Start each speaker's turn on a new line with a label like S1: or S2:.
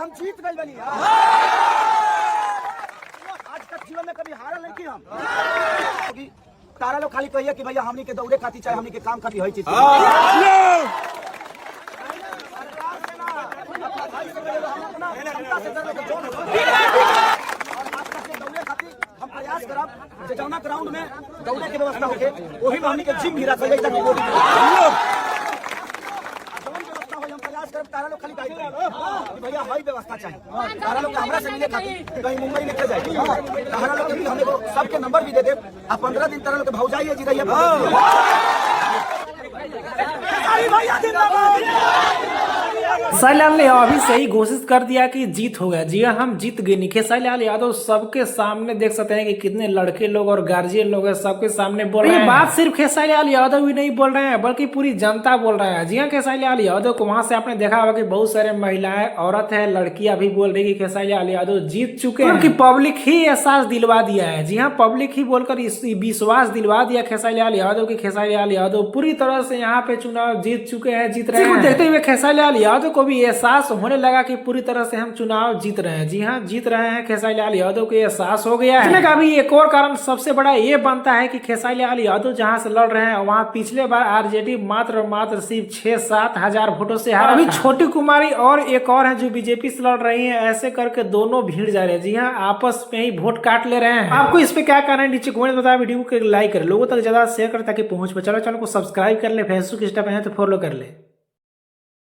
S1: हम जीत गए बनी। आज तक जीवन में कभी हारा नहीं की हम। तारा लोग खाली कहिए कि भैया हमनी के दौड़े खाती चाहे हमनी के काम खाती है चीज हम प्रयास करब जौना ग्राउंड में दौड़े के व्यवस्था होके वही में हमनी के जिम भी रखल जाई ताकि बॉडी हम प्रयास करब। तारा लोग खाली गाइड कि भैया हई व्यवस्था चाहिए। तारा लोग हमरा से मिले खातिर कहीं मुंबई निकल जाए। तारा लोग भी हमने सबके नंबर भी दे दे। आ 15 दिन तारा लोग के भौजाई जी रही है।
S2: खेसारी लाल ने अभी से ही घोषित कर दिया कि जीत हो गया। जी हाँ, हम जीत गए। खेसारी लाल यादव सबके सामने देख सकते हैं कि कितने लड़के लोग और गार्जियन लोग हैं, सबके सामने बोल रहे हैं। ये बात सिर्फ खेसारी लाल यादव ही नहीं बोल रहे हैं बल्कि पूरी जनता बोल रहा है। जी हाँ, खेसारी लाल यादव को वहां से आपने देखा होगा कि बहुत सारे महिलाएं, औरत है, लड़कियां भी बोल रही कि खेसारी लाल यादव जीत चुके हैं, क्योंकि पब्लिक ही एहसास दिलवा दिया है। जी हाँ, पब्लिक ही बोलकर विश्वास दिलवा दिया खेसारी लाल यादव की खेसारी लाल यादव पूरी तरह से यहाँ पे चुनाव जीत चुके हैं, जीत रहे हैं। देखते हुए खेसारी लाल यादव को भी एहसास होने लगा कि पूरी तरह से हम चुनाव जीत रहे हैं। जी हाँ, जीत रहे हैं। खेसारी लाल यादव को एहसास हो गया है। का भी एक और कारण सबसे बड़ा ये बनता है कि खेसारी लाल यादव जहां से लड़ रहे हैं वहां पिछले बार आरजेडी मात्र सिर्फ 6-7 हजार वोटों से हारा। अभी छोटी कुमारी और एक और है जो बीजेपी से लड़ रही है। ऐसे करके दोनों भीड़ जा रहे हैं। जी हाँ, आपस में ही वोट काट ले रहे हैं। आपको इस पे क्या कहना है नीचे कमेंट बताया। वीडियो को लाइक कर, लोगों तक ज्यादा शेयर कर ताकि पहुंच पाए। चलो चैनल को सब्सक्राइब कर ले, फेसबुक इंस्टा पे है तो फॉलो कर ले।